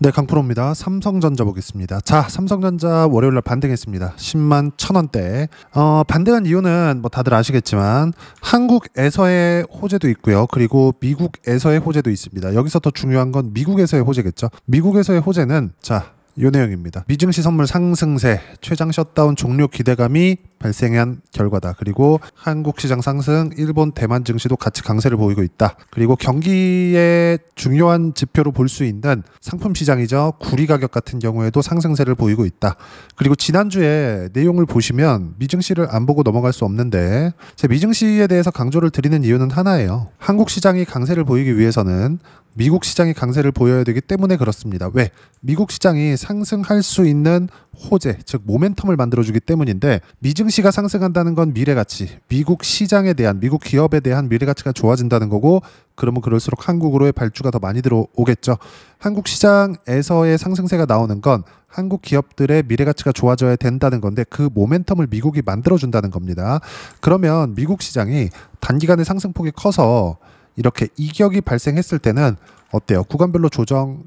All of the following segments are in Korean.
네, 강프로입니다. 삼성전자 보겠습니다. 자, 삼성전자 월요일날 반등했습니다. 10만 1,000원대. 반등한 이유는 뭐 다들 아시겠지만 한국에서의 호재도 있고요. 그리고 미국에서의 호재도 있습니다. 여기서 더 중요한 건 미국에서의 호재겠죠. 미국에서의 호재는 자, 요 내용입니다. 미증시 선물 상승세, 최장 셧다운 종료 기대감이 발생한 결과다. 그리고 한국 시장 상승, 일본, 대만 증시도 같이 강세를 보이고 있다. 그리고 경기의 중요한 지표로 볼 수 있는 상품 시장이죠. 구리 가격 같은 경우에도 상승세를 보이고 있다. 그리고 지난주에 내용을 보시면 미증시를 안 보고 넘어갈 수 없는데 제 미증시에 대해서 강조를 드리는 이유는 하나예요. 한국 시장이 강세를 보이기 위해서는 미국 시장이 강세를 보여야 되기 때문에 그렇습니다. 왜? 미국 시장이 상승할 수 있는 호재, 즉 모멘텀을 만들어주기 때문인데 미증시가 상승한다는 건 미래가치, 미국 시장에 대한, 미국 기업에 대한 미래가치가 좋아진다는 거고 그러면 그럴수록 한국으로의 발주가 더 많이 들어오겠죠. 한국 시장에서의 상승세가 나오는 건 한국 기업들의 미래가치가 좋아져야 된다는 건데 그 모멘텀을 미국이 만들어준다는 겁니다. 그러면 미국 시장이 단기간에 상승폭이 커서 이렇게 이격이 발생했을 때는 어때요? 구간별로 조정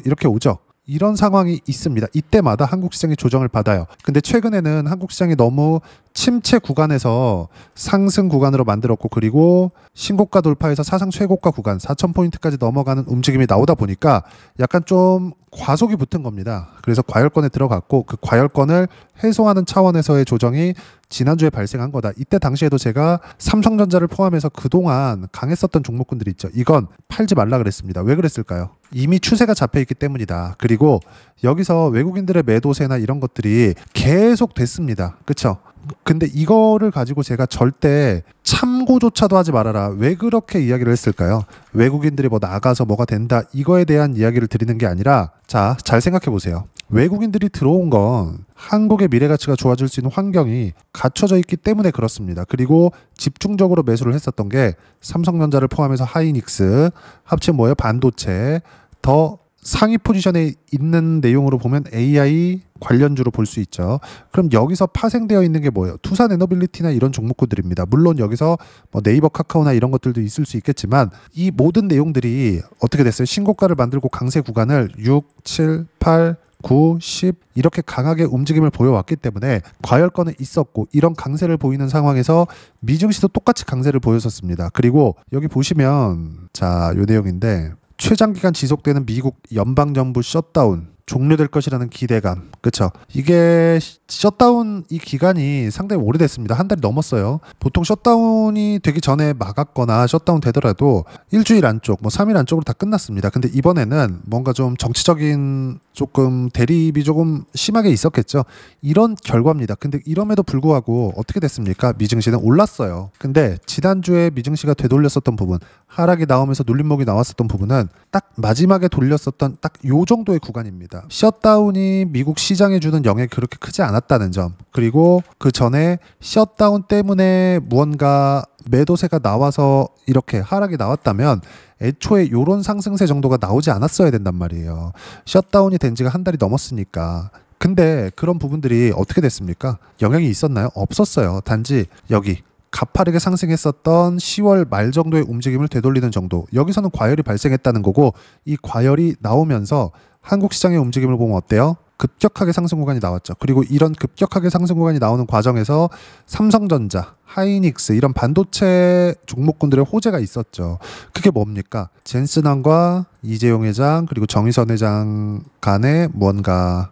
이렇게 오죠. 이런 상황이 있습니다. 이때마다 한국 시장이 조정을 받아요. 근데 최근에는 한국 시장이 너무 침체 구간에서 상승 구간으로 만들었고 그리고 신고가 돌파해서 사상 최고가 구간 4,000포인트까지 넘어가는 움직임이 나오다 보니까 약간 좀 과속이 붙은 겁니다. 그래서 과열권에 들어갔고 그 과열권을 해소하는 차원에서의 조정이 지난주에 발생한 거다. 이때 당시에도 제가 삼성전자를 포함해서 그동안 강했었던 종목군들이 있죠. 이건 팔지 말라 그랬습니다. 왜 그랬을까요? 이미 추세가 잡혀있기 때문이다. 그리고 여기서 외국인들의 매도세나 이런 것들이 계속 됐습니다. 그쵸? 근데 이거를 가지고 제가 절대 참고조차도 하지 말아라. 왜 그렇게 이야기를 했을까요? 외국인들이 뭐 나가서 뭐가 된다 이거에 대한 이야기를 드리는 게 아니라 자, 잘 생각해 보세요. 외국인들이 들어온 건 한국의 미래가치가 좋아질 수 있는 환경이 갖춰져 있기 때문에 그렇습니다. 그리고 집중적으로 매수를 했었던 게 삼성전자를 포함해서 하이닉스, 합친 뭐예요? 반도체, 더 상위 포지션에 있는 내용으로 보면 AI 관련주로 볼 수 있죠. 그럼 여기서 파생되어 있는 게 뭐예요? 투산 에너빌리티나 이런 종목군들입니다. 물론 여기서 뭐 네이버 카카오나 이런 것들도 있을 수 있겠지만 이 모든 내용들이 어떻게 됐어요? 신고가를 만들고 강세 구간을 6, 7, 8, 9, 10 이렇게 강하게 움직임을 보여왔기 때문에 과열권은 있었고 이런 강세를 보이는 상황에서 미증시도 똑같이 강세를 보였었습니다. 그리고 여기 보시면 자, 요 내용인데 최장기간 지속되는 미국 연방정부 셧다운 종료될 것이라는 기대감. 그쵸? 이게 셧다운 이 기간이 상당히 오래됐습니다. 한 달이 넘었어요. 보통 셧다운이 되기 전에 막았거나 셧다운 되더라도 일주일 안쪽, 뭐 3일 안쪽으로 다 끝났습니다. 근데 이번에는 뭔가 좀 정치적인 조금 대립이 조금 심하게 있었겠죠. 이런 결과입니다. 근데 이럼에도 불구하고 어떻게 됐습니까? 미증시는 올랐어요. 근데 지난주에 미증시가 되돌렸었던 부분, 하락이 나오면서 눌림목이 나왔었던 부분은 딱 마지막에 돌렸었던 딱 요 정도의 구간입니다. 셧다운이 미국 시장에 주는 영향이 그렇게 크지 않았다는 점, 그리고 그 전에 셧다운 때문에 무언가 매도세가 나와서 이렇게 하락이 나왔다면 애초에 이런 상승세 정도가 나오지 않았어야 된단 말이에요. 셧다운이 된 지가 한 달이 넘었으니까. 근데 그런 부분들이 어떻게 됐습니까? 영향이 있었나요? 없었어요. 단지 여기 가파르게 상승했었던 10월 말 정도의 움직임을 되돌리는 정도, 여기서는 과열이 발생했다는 거고 이 과열이 나오면서 한국 시장의 움직임을 보면 어때요? 급격하게 상승 구간이 나왔죠. 그리고 이런 급격하게 상승 구간이 나오는 과정에서 삼성전자, 하이닉스 이런 반도체 종목군들의 호재가 있었죠. 그게 뭡니까? 젠슨왕과 이재용 회장 그리고 정의선 회장 간의 뭔가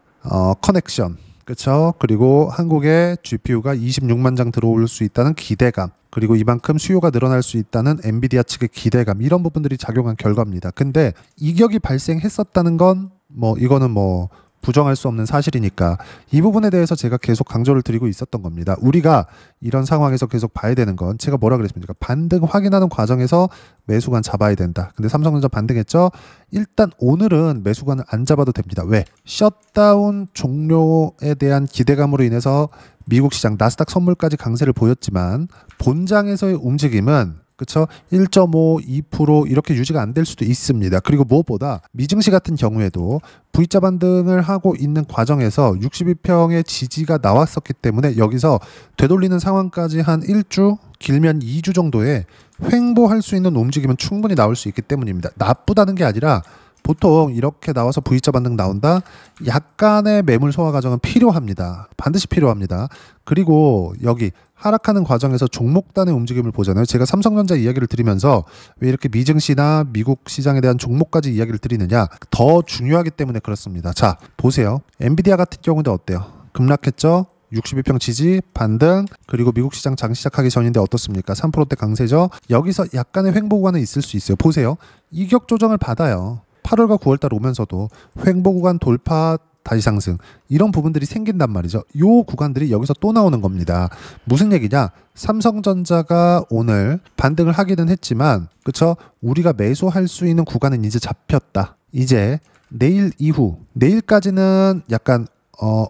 커넥션, 그렇죠? 그리고 한국의 GPU가 26만 장 들어올 수 있다는 기대감, 그리고 이만큼 수요가 늘어날 수 있다는 엔비디아 측의 기대감, 이런 부분들이 작용한 결과입니다. 근데 이격이 발생했었다는 건 뭐 이거는 뭐 부정할 수 없는 사실이니까 이 부분에 대해서 제가 계속 강조를 드리고 있었던 겁니다. 우리가 이런 상황에서 계속 봐야 되는 건 제가 뭐라 그랬습니까? 반등 확인하는 과정에서 매수관 잡아야 된다. 근데 삼성전자 반등했죠? 일단 오늘은 매수관을 안 잡아도 됩니다. 왜? 셧다운 종료에 대한 기대감으로 인해서 미국 시장 나스닥 선물까지 강세를 보였지만 본장에서의 움직임은 그쵸? 1.5, 2% 이렇게 유지가 안 될 수도 있습니다. 그리고 무엇보다 미증시 같은 경우에도 V자 반등을 하고 있는 과정에서 62평의 지지가 나왔었기 때문에 여기서 되돌리는 상황까지 한 1주, 길면 2주 정도의 횡보할 수 있는 움직임은 충분히 나올 수 있기 때문입니다. 나쁘다는 게 아니라 보통 이렇게 나와서 V자 반등 나온다. 약간의 매물 소화 과정은 필요합니다. 반드시 필요합니다. 그리고 여기 하락하는 과정에서 종목단의 움직임을 보잖아요. 제가 삼성전자 이야기를 드리면서 왜 이렇게 미증시나 미국 시장에 대한 종목까지 이야기를 드리느냐, 더 중요하기 때문에 그렇습니다. 자, 보세요. 엔비디아 같은 경우는 어때요? 급락했죠? 62평 지지, 반등, 그리고 미국 시장 장 시작하기 전인데 어떻습니까? 3%대 강세죠? 여기서 약간의 횡보 구간은 있을 수 있어요. 보세요. 이격 조정을 받아요. 8월과 9월달 오면서도 횡보 구간 돌파, 다시 상승, 이런 부분들이 생긴단 말이죠. 요 구간들이 여기서 또 나오는 겁니다. 무슨 얘기냐? 삼성전자가 오늘 반등을 하기는 했지만, 그쵸? 우리가 매수할 수 있는 구간은 이제 잡혔다. 이제 내일 이후, 내일까지는 약간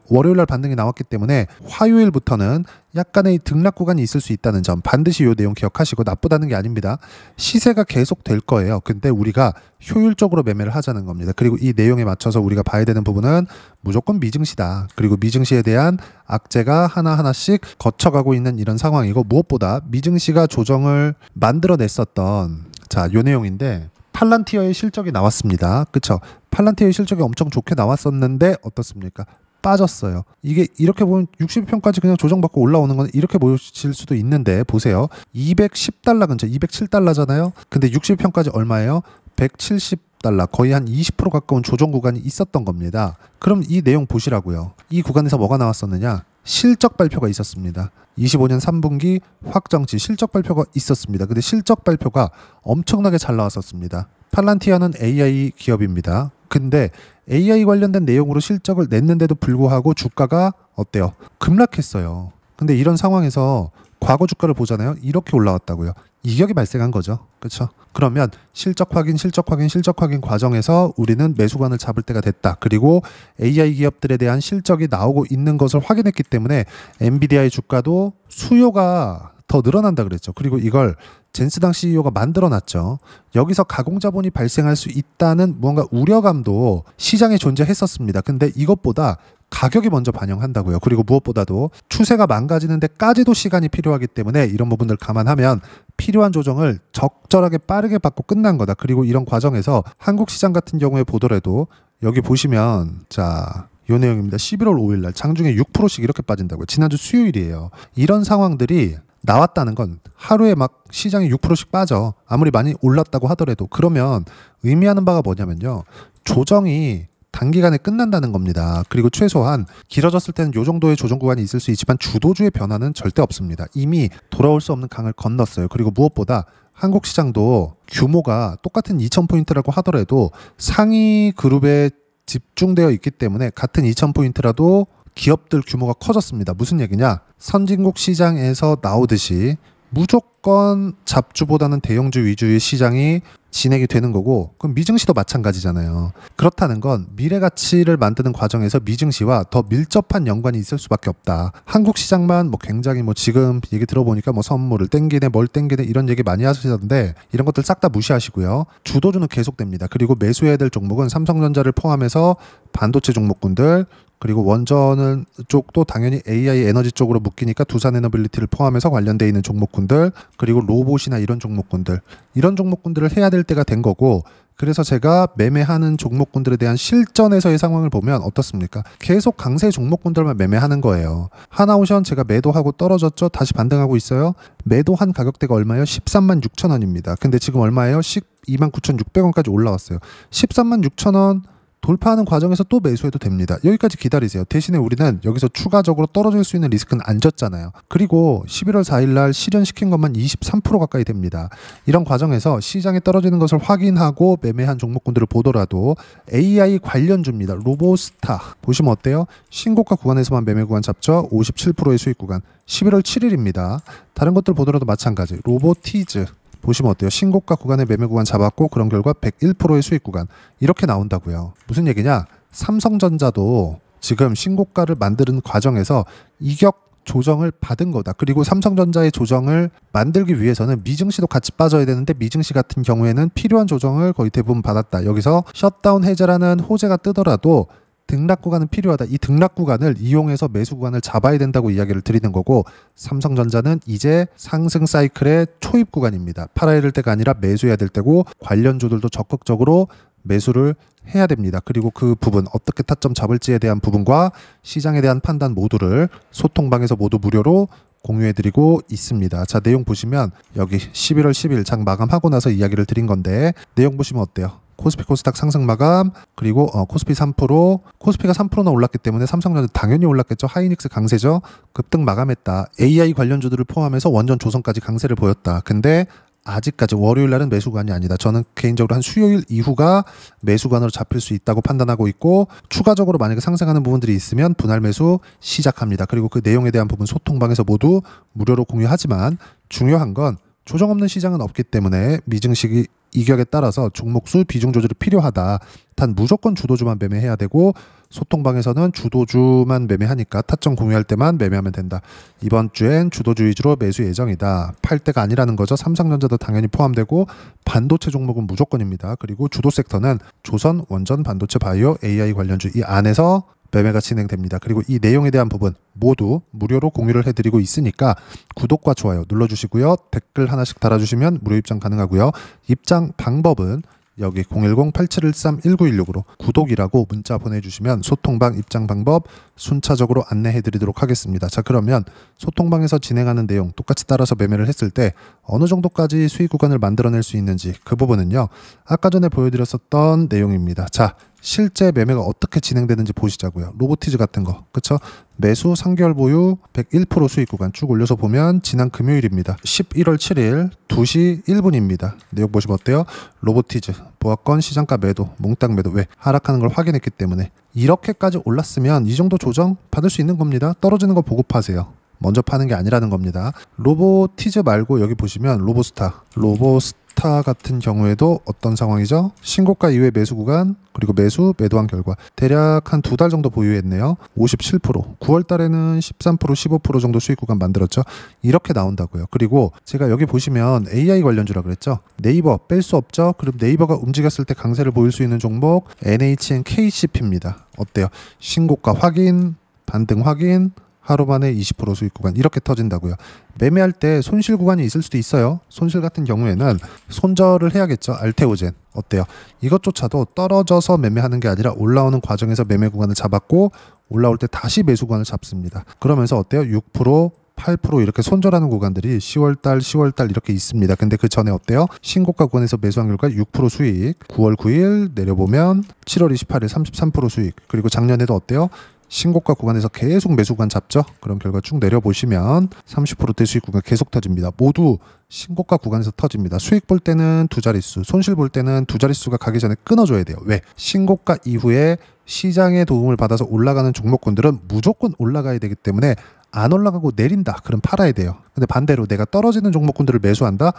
월요일날 반등이 나왔기 때문에 화요일부터는 약간의 등락 구간이 있을 수 있다는 점, 반드시 이 내용 기억하시고, 나쁘다는 게 아닙니다. 시세가 계속 될 거예요. 근데 우리가 효율적으로 매매를 하자는 겁니다. 그리고 이 내용에 맞춰서 우리가 봐야 되는 부분은 무조건 미증시다. 그리고 미증시에 대한 악재가 하나하나씩 거쳐가고 있는 이런 상황이고, 무엇보다 미증시가 조정을 만들어냈었던, 자, 요 내용인데, 팔란티어의 실적이 나왔습니다. 그쵸? 팔란티어의 실적이 엄청 좋게 나왔었는데 어떻습니까? 빠졌어요. 이게 이렇게 보면 60평까지 그냥 조정받고 올라오는 건 이렇게 보실 수도 있는데, 보세요. 210달러 근처, 207달러잖아요. 근데 60평까지 얼마예요? 170달러, 거의 한 20% 가까운 조정 구간이 있었던 겁니다. 그럼 이 내용 보시라고요. 이 구간에서 뭐가 나왔었느냐? 실적 발표가 있었습니다. 25년 3분기 확정치 실적 발표가 있었습니다. 근데 실적 발표가 엄청나게 잘 나왔었습니다. 팔란티어는 AI 기업입니다. 근데 AI 관련된 내용으로 실적을 냈는데도 불구하고 주가가 어때요? 급락했어요. 근데 이런 상황에서 과거 주가를 보잖아요. 이렇게 올라왔다고요. 이격이 발생한 거죠. 그렇죠? 그러면 실적 확인 과정에서 우리는 매수관을 잡을 때가 됐다. 그리고 AI 기업들에 대한 실적이 나오고 있는 것을 확인했기 때문에 엔비디아의 주가도 수요가 더 늘어난다 그랬죠. 그리고 이걸 젠스당 CEO가 만들어놨죠. 여기서 가공자본이 발생할 수 있다는 무언가 우려감도 시장에 존재했었습니다. 근데 이것보다 가격이 먼저 반영한다고요. 그리고 무엇보다도 추세가 망가지는 데까지도 시간이 필요하기 때문에 이런 부분들 감안하면 필요한 조정을 적절하게 빠르게 받고 끝난 거다. 그리고 이런 과정에서 한국 시장 같은 경우에 보더라도 여기 보시면, 자, 요 내용입니다. 11월 5일 날 장중에 6%씩 이렇게 빠진다고요. 지난주 수요일이에요. 이런 상황들이 나왔다는 건 하루에 막 시장이 6%씩 빠져. 아무리 많이 올랐다고 하더라도. 그러면 의미하는 바가 뭐냐면요. 조정이 단기간에 끝난다는 겁니다. 그리고 최소한 길어졌을 때는 이 정도의 조정 구간이 있을 수 있지만 주도주의 변화는 절대 없습니다. 이미 돌아올 수 없는 강을 건넜어요. 그리고 무엇보다 한국 시장도 규모가 똑같은 2,000포인트라고 하더라도 상위 그룹에 집중되어 있기 때문에 같은 2,000포인트라도 기업들 규모가 커졌습니다. 무슨 얘기냐? 선진국 시장에서 나오듯이 무조건 잡주보다는 대형주 위주의 시장이 진행이 되는 거고, 그럼 미증시도 마찬가지잖아요. 그렇다는 건 미래 가치를 만드는 과정에서 미증시와 더 밀접한 연관이 있을 수밖에 없다. 한국 시장만 굉장히 지금 얘기 들어보니까 선물을 땡기네 뭘 땡기네 이런 얘기 많이 하시던데, 이런 것들 싹 다 무시하시고요. 주도주는 계속됩니다. 그리고 매수해야 될 종목은 삼성전자를 포함해서 반도체 종목군들, 그리고 원전 쪽도 당연히 AI 에너지 쪽으로 묶이니까 두산에너빌리티를 포함해서 관련되어 있는 종목군들, 그리고 로봇이나 이런 종목군들을 해야 될 때가 된 거고, 그래서 제가 매매하는 종목군들에 대한 실전에서의 상황을 보면 어떻습니까? 계속 강세 종목군들만 매매하는 거예요. 하나오션 제가 매도하고 떨어졌죠? 다시 반등하고 있어요. 매도한 가격대가 얼마예요? 13만 6천 원입니다. 근데 지금 얼마예요? 12만 9,600원까지 올라왔어요. 13만 6천 원 돌파하는 과정에서 또 매수해도 됩니다. 여기까지 기다리세요. 대신에 우리는 여기서 추가적으로 떨어질 수 있는 리스크는 안 졌잖아요. 그리고 11월 4일 날 실현시킨 것만 23% 가까이 됩니다. 이런 과정에서 시장에 떨어지는 것을 확인하고 매매한 종목군들을 보더라도 AI 관련주입니다. 로보스타 보시면 어때요? 신고가 구간에서만 매매 구간 잡죠. 57%의 수익 구간. 11월 7일입니다. 다른 것들 보더라도 마찬가지. 로보티즈 보시면 어때요? 신고가 구간의 매매 구간 잡았고, 그런 결과 101%의 수익 구간. 이렇게 나온다고요. 무슨 얘기냐? 삼성전자도 지금 신고가를 만드는 과정에서 이격 조정을 받은 거다. 그리고 삼성전자의 조정을 만들기 위해서는 미증시도 같이 빠져야 되는데, 미증시 같은 경우에는 필요한 조정을 거의 대부분 받았다. 여기서 셧다운 해제라는 호재가 뜨더라도 등락 구간은 필요하다. 이 등락 구간을 이용해서 매수 구간을 잡아야 된다고 이야기를 드리는 거고, 삼성전자는 이제 상승 사이클의 초입 구간입니다. 팔아야 될 때가 아니라 매수해야 될 때고, 관련주들도 적극적으로 매수를 해야 됩니다. 그리고 그 부분 어떻게 타점 잡을지에 대한 부분과 시장에 대한 판단 모두를 소통방에서 모두 무료로 공유해드리고 있습니다. 자, 내용 보시면 여기 11월 10일 장 마감하고 나서 이야기를 드린 건데 내용 보시면 어때요? 코스피 코스닥 상승 마감, 그리고 코스피 3%, 코스피가 3%나 올랐기 때문에 삼성전자 당연히 올랐겠죠. 하이닉스 강세죠. 급등 마감했다. AI 관련주들을 포함해서 원전 조선까지 강세를 보였다. 근데 아직까지 월요일 날은 매수관이 아니다. 저는 개인적으로 한 수요일 이후가 매수관으로 잡힐 수 있다고 판단하고 있고, 추가적으로 만약에 상승하는 부분들이 있으면 분할 매수 시작합니다. 그리고 그 내용에 대한 부분 소통방에서 모두 무료로 공유하지만 중요한 건 조정 없는 시장은 없기 때문에 미증시 이격에 따라서 종목수 비중 조절이 필요하다. 단 무조건 주도주만 매매해야 되고 소통방에서는 주도주만 매매하니까 타점 공유할 때만 매매하면 된다. 이번 주엔 주도주 위주로 매수 예정이다. 팔 때가 아니라는 거죠. 삼성전자도 당연히 포함되고 반도체 종목은 무조건입니다. 그리고 주도 섹터는 조선, 원전, 반도체, 바이오, AI 관련주 이 안에서 매매가 진행됩니다. 그리고 이 내용에 대한 부분 모두 무료로 공유를 해드리고 있으니까 구독과 좋아요 눌러주시고요. 댓글 하나씩 달아주시면 무료 입장 가능하고요. 입장 방법은 여기 010-8713-1916으로 구독이라고 문자 보내주시면 소통방 입장 방법 순차적으로 안내해드리도록 하겠습니다. 자, 그러면 소통방에서 진행하는 내용 똑같이 따라서 매매를 했을 때 어느 정도까지 수익 구간을 만들어낼 수 있는지 그 부분은요. 아까 전에 보여드렸었던 내용입니다. 자, 실제 매매가 어떻게 진행되는지 보시자고요. 로보티즈 같은 거, 그쵸? 매수 3개월 보유 101% 수익 구간 쭉 올려서 보면 지난 금요일입니다. 11월 7일 2시 1분입니다. 내용 보시면 어때요? 로보티즈 보합권 시장가 매도, 몽땅 매도. 왜? 하락하는 걸 확인했기 때문에. 이렇게까지 올랐으면 이 정도 조정 받을 수 있는 겁니다. 떨어지는 거 보고 파세요. 먼저 파는 게 아니라는 겁니다. 로보티즈 말고 여기 보시면 로보스타 같은 경우에도 어떤 상황이죠? 신고가 이후에 매수 구간, 그리고 매도한 결과 대략 한 2달 정도 보유했네요. 57%, 9월 달에는 13%, 15% 정도 수익 구간 만들었죠. 이렇게 나온다고요. 그리고 제가 여기 보시면 AI 관련주라 그랬죠. 네이버 뺄 수 없죠. 그럼 네이버가 움직였을 때 강세를 보일 수 있는 종목 NHN KCP입니다. 어때요? 신고가 확인, 반등 확인, 하루 만에 20% 수익 구간 이렇게 터진다고요. 매매할 때 손실 구간이 있을 수도 있어요. 손실 같은 경우에는 손절을 해야겠죠. 알테오젠 어때요? 이것조차도 떨어져서 매매하는 게 아니라 올라오는 과정에서 매매 구간을 잡았고 올라올 때 다시 매수 구간을 잡습니다. 그러면서 어때요? 6%, 8% 이렇게 손절하는 구간들이 10월달 이렇게 있습니다. 근데 그 전에 어때요? 신고가 구간에서 매수한 결과 6% 수익, 9월 9일 내려보면 7월 28일 33% 수익, 그리고 작년에도 어때요? 신고가 구간에서 계속 매수 구간 잡죠. 그런 결과 쭉 내려보시면 30%대 수익 구간 계속 터집니다. 모두 신고가 구간에서 터집니다. 수익 볼 때는 두 자릿수, 손실 볼 때는 두 자릿수가 가기 전에 끊어줘야 돼요. 왜? 신고가 이후에 시장의 도움을 받아서 올라가는 종목군들은 무조건 올라가야 되기 때문에 안 올라가고 내린다. 그럼 팔아야 돼요. 근데 반대로 내가 떨어지는 종목군들을 매수한다?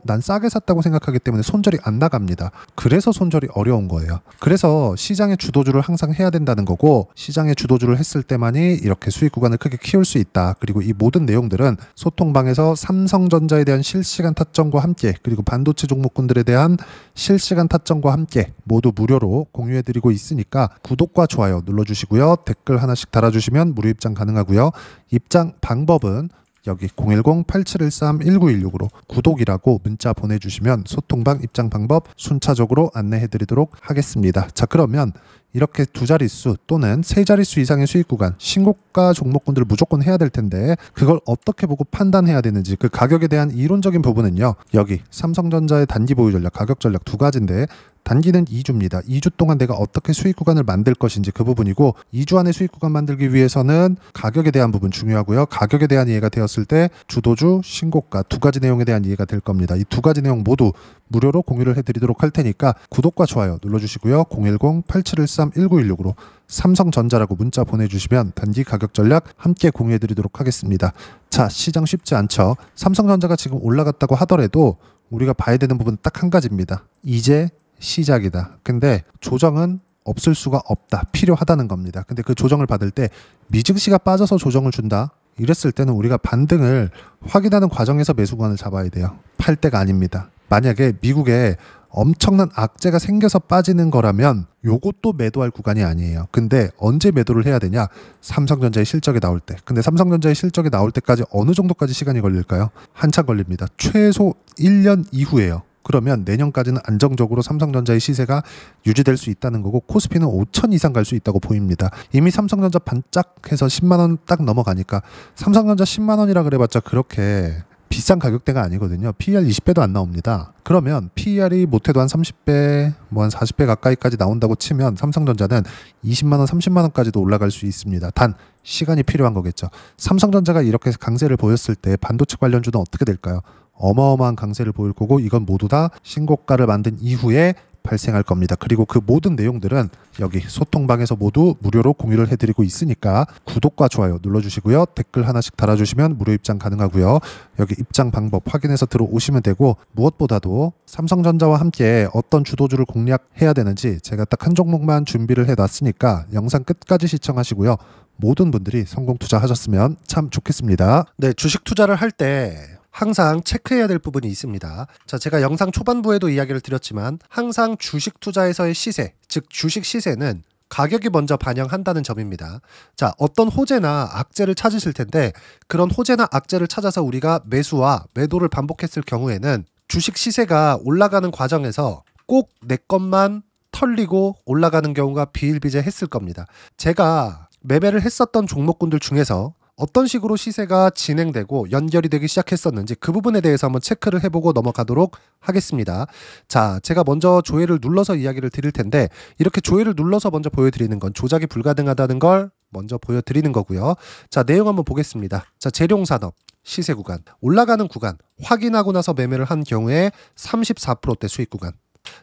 난 싸게 샀다고 생각하기 때문에 손절이 안 나갑니다. 그래서 손절이 어려운 거예요. 그래서 시장의 주도주를 항상 해야 된다는 거고, 시장의 주도주를 했을 때만이 이렇게 수익 구간을 크게 키울 수 있다. 그리고 이 모든 내용들은 소통방에서 삼성전자에 대한 실시간 타점과 함께, 그리고 반도체 종목군들에 대한 실시간 타점과 함께 모두 무료로 공유해드리고 있으니까 구독과 좋아요 눌러주시고요. 댓글 하나씩 달아주시면 무료 입장 가능하고요. 입장 방법은 여기 010-8713-1916으로 구독이라고 문자 보내주시면 소통방 입장 방법 순차적으로 안내해드리도록 하겠습니다. 자, 그러면 이렇게 두 자릿수 또는 세 자릿수 이상의 수익 구간, 신고가 종목군들을 무조건 해야 될 텐데 그걸 어떻게 보고 판단해야 되는지, 그 가격에 대한 이론적인 부분은요. 여기 삼성전자의 단기 보유 전략, 가격 전략 두 가지인데 단기는 2주입니다. 2주 동안 내가 어떻게 수익 구간을 만들 것인지 그 부분이고, 2주 안에 수익 구간 만들기 위해서는 가격에 대한 부분 중요하고요. 가격에 대한 이해가 되었을 때 주도주, 신고가 두 가지 내용에 대한 이해가 될 겁니다. 이 두 가지 내용 모두 무료로 공유를 해드리도록 할 테니까 구독과 좋아요 눌러주시고요. 010-8713-1916으로 삼성전자라고 문자 보내주시면 단기 가격 전략 함께 공유해드리도록 하겠습니다. 자, 시장 쉽지 않죠. 삼성전자가 지금 올라갔다고 하더라도 우리가 봐야 되는 부분은 딱 한 가지입니다. 이제 시작이다. 근데 조정은 없을 수가 없다. 필요하다는 겁니다. 근데 그 조정을 받을 때 미증시가 빠져서 조정을 준다. 이랬을 때는 우리가 반등을 확인하는 과정에서 매수 구간을 잡아야 돼요. 팔 때가 아닙니다. 만약에 미국에 엄청난 악재가 생겨서 빠지는 거라면 요것도 매도할 구간이 아니에요. 근데 언제 매도를 해야 되냐? 삼성전자의 실적이 나올 때. 근데 삼성전자의 실적이 나올 때까지 어느 정도까지 시간이 걸릴까요? 한참 걸립니다. 최소 1년 이후예요. 그러면 내년까지는 안정적으로 삼성전자의 시세가 유지될 수 있다는 거고 코스피는 5천 이상 갈 수 있다고 보입니다. 이미 삼성전자 반짝해서 10만 원 딱 넘어가니까 삼성전자 10만 원이라 그래봤자 그렇게 비싼 가격대가 아니거든요. PER 20배도 안 나옵니다. 그러면 PER이 못해도 한 30배, 뭐 한 40배 가까이까지 나온다고 치면 삼성전자는 20만 원, 30만 원까지도 올라갈 수 있습니다. 단 시간이 필요한 거겠죠. 삼성전자가 이렇게 강세를 보였을 때 반도체 관련주는 어떻게 될까요? 어마어마한 강세를 보일 거고 이건 모두 다 신고가를 만든 이후에 발생할 겁니다. 그리고 그 모든 내용들은 여기 소통방에서 모두 무료로 공유를 해드리고 있으니까 구독과 좋아요 눌러주시고요. 댓글 하나씩 달아주시면 무료 입장 가능하고요. 여기 입장 방법 확인해서 들어오시면 되고 무엇보다도 삼성전자와 함께 어떤 주도주를 공략해야 되는지 제가 딱 한 종목만 준비를 해놨으니까 영상 끝까지 시청하시고요. 모든 분들이 성공 투자하셨으면 참 좋겠습니다. 네, 주식 투자를 할 때 항상 체크해야 될 부분이 있습니다. 자, 제가 영상 초반부에도 이야기를 드렸지만 항상 주식 투자에서의 시세, 즉 주식 시세는 가격이 먼저 반영한다는 점입니다. 자, 어떤 호재나 악재를 찾으실 텐데 그런 호재나 악재를 찾아서 우리가 매수와 매도를 반복했을 경우에는 주식 시세가 올라가는 과정에서 꼭 내 것만 털리고 올라가는 경우가 비일비재했을 겁니다. 제가 매매를 했었던 종목군들 중에서 어떤 식으로 시세가 진행되고 연결이 되기 시작했었는지 그 부분에 대해서 한번 체크를 해보고 넘어가도록 하겠습니다. 자, 제가 먼저 조회를 눌러서 이야기를 드릴 텐데 이렇게 조회를 눌러서 먼저 보여드리는 건 조작이 불가능하다는 걸 먼저 보여드리는 거고요. 자, 내용 한번 보겠습니다. 자, 재룡산업 시세 구간, 올라가는 구간 확인하고 나서 매매를 한 경우에 34%대 수익 구간.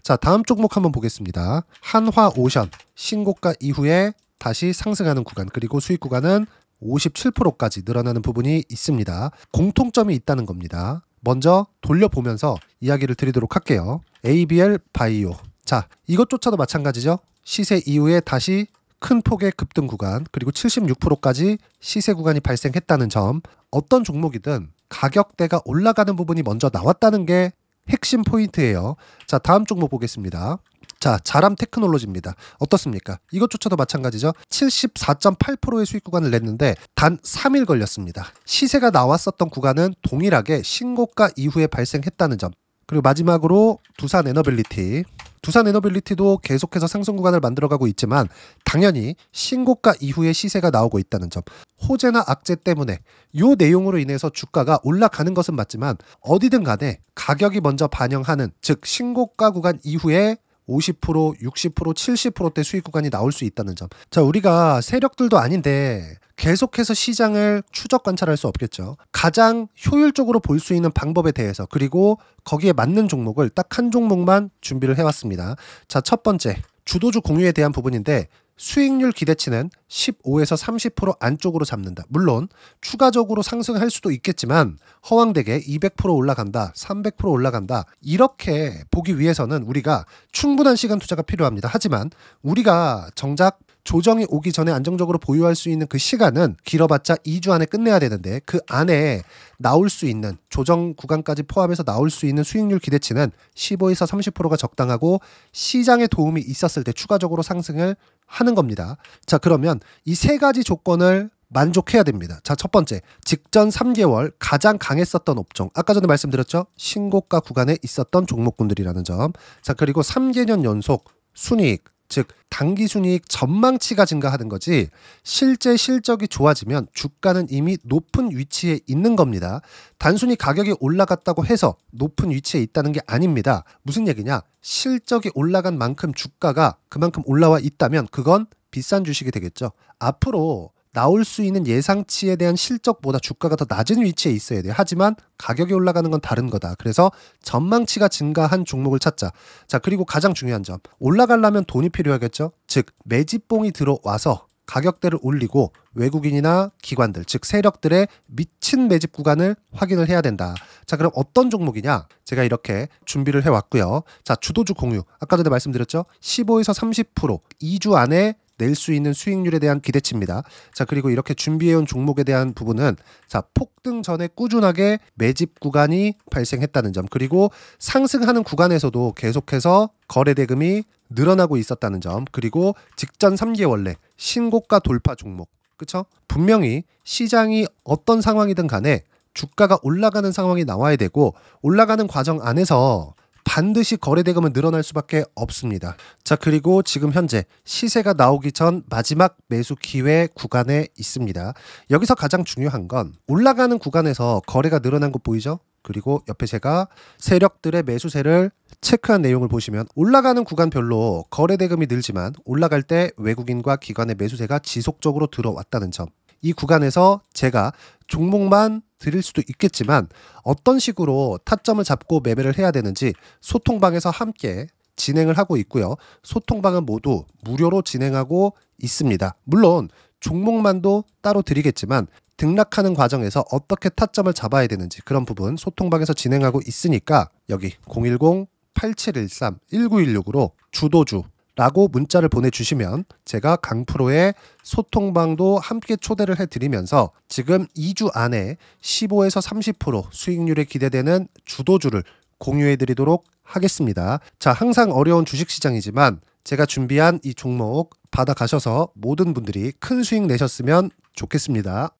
자, 다음 종목 한번 보겠습니다. 한화오션 신고가 이후에 다시 상승하는 구간, 그리고 수익 구간은 57%까지 늘어나는 부분이 있습니다. 공통점이 있다는 겁니다. 먼저 돌려보면서 이야기를 드리도록 할게요. ABL 바이오. 자, 이것조차도 마찬가지죠. 시세 이후에 다시 큰 폭의 급등 구간, 그리고 76%까지 시세 구간이 발생했다는 점. 어떤 종목이든 가격대가 올라가는 부분이 먼저 나왔다는 게 핵심 포인트예요. 자, 다음 종목 보겠습니다. 자, 자람 테크놀로지입니다. 어떻습니까? 이것조차도 마찬가지죠. 74.8%의 수익 구간을 냈는데 단 3일 걸렸습니다. 시세가 나왔었던 구간은 동일하게 신고가 이후에 발생했다는 점. 그리고 마지막으로 두산 에너빌리티. 두산 에너빌리티도 계속해서 상승 구간을 만들어가고 있지만 당연히 신고가 이후에 시세가 나오고 있다는 점. 호재나 악재 때문에 이 내용으로 인해서 주가가 올라가는 것은 맞지만 어디든 간에 가격이 먼저 반영하는, 즉 신고가 구간 이후에 50%, 60%, 70%대 수익 구간이 나올 수 있다는 점. 자, 우리가 세력들도 아닌데 계속해서 시장을 추적 관찰할 수 없겠죠. 가장 효율적으로 볼 수 있는 방법에 대해서, 그리고 거기에 맞는 종목을 딱 한 종목만 준비를 해왔습니다. 자, 첫 번째 주도주 공유에 대한 부분인데 수익률 기대치는 15에서 30% 안쪽으로 잡는다. 물론 추가적으로 상승할 수도 있겠지만 허황되게 200% 올라간다, 300% 올라간다, 이렇게 보기 위해서는 우리가 충분한 시간 투자가 필요합니다. 하지만 우리가 정작 조정이 오기 전에 안정적으로 보유할 수 있는 그 시간은 길어봤자 2주 안에 끝내야 되는데 그 안에 나올 수 있는 조정 구간까지 포함해서 나올 수 있는 수익률 기대치는 15에서 30%가 적당하고 시장에 도움이 있었을 때 추가적으로 상승을 하는 겁니다. 자, 그러면 이 세 가지 조건을 만족해야 됩니다. 자, 첫 번째, 직전 3개월 가장 강했었던 업종. 아까 전에 말씀드렸죠? 신고가 구간에 있었던 종목군들이라는 점. 자, 그리고 3개년 연속 순이익, 즉 단기 순이익 전망치가 증가하는 거지 실제 실적이 좋아지면 주가는 이미 높은 위치에 있는 겁니다. 단순히 가격이 올라갔다고 해서 높은 위치에 있다는 게 아닙니다. 무슨 얘기냐? 실적이 올라간 만큼 주가가 그만큼 올라와 있다면 그건 비싼 주식이 되겠죠. 앞으로 나올 수 있는 예상치에 대한 실적보다 주가가 더 낮은 위치에 있어야 돼요. 하지만 가격이 올라가는 건 다른 거다. 그래서 전망치가 증가한 종목을 찾자. 자, 그리고 가장 중요한 점. 올라가려면 돈이 필요하겠죠. 즉 매집봉이 들어와서 가격대를 올리고 외국인이나 기관들, 즉 세력들의 미친 매집 구간을 확인을 해야 된다. 자, 그럼 어떤 종목이냐? 제가 이렇게 준비를 해왔고요. 자, 주도주 공유. 아까 전에 말씀드렸죠. 15에서 30% 2주 안에 낼 수 있는 수익률에 대한 기대치입니다. 자, 그리고 이렇게 준비해온 종목에 대한 부분은 자, 폭등 전에 꾸준하게 매집 구간이 발생했다는 점, 그리고 상승하는 구간에서도 계속해서 거래 대금이 늘어나고 있었다는 점, 그리고 직전 3개월 내 신고가 돌파 종목. 그쵸? 분명히 시장이 어떤 상황이든 간에 주가가 올라가는 상황이 나와야 되고 올라가는 과정 안에서 반드시 거래대금은 늘어날 수밖에 없습니다. 자, 그리고 지금 현재 시세가 나오기 전 마지막 매수 기회 구간에 있습니다. 여기서 가장 중요한 건 올라가는 구간에서 거래가 늘어난 거 보이죠? 그리고 옆에 제가 세력들의 매수세를 체크한 내용을 보시면 올라가는 구간별로 거래대금이 늘지만 올라갈 때 외국인과 기관의 매수세가 지속적으로 들어왔다는 점. 이 구간에서 제가 종목만 드릴 수도 있겠지만 어떤 식으로 타점을 잡고 매매를 해야 되는지 소통방에서 함께 진행을 하고 있고요. 소통방은 모두 무료로 진행하고 있습니다. 물론 종목만도 따로 드리겠지만 등락하는 과정에서 어떻게 타점을 잡아야 되는지 그런 부분 소통방에서 진행하고 있으니까 여기 010-8713-1916으로 주도주라고 문자를 보내주시면 제가 강프로의 소통방도 함께 초대를 해드리면서 지금 2주 안에 15에서 30% 수익률이 기대되는 주도주를 공유해드리도록 하겠습니다. 자, 항상 어려운 주식시장이지만 제가 준비한 이 종목 받아가셔서 모든 분들이 큰 수익 내셨으면 좋겠습니다.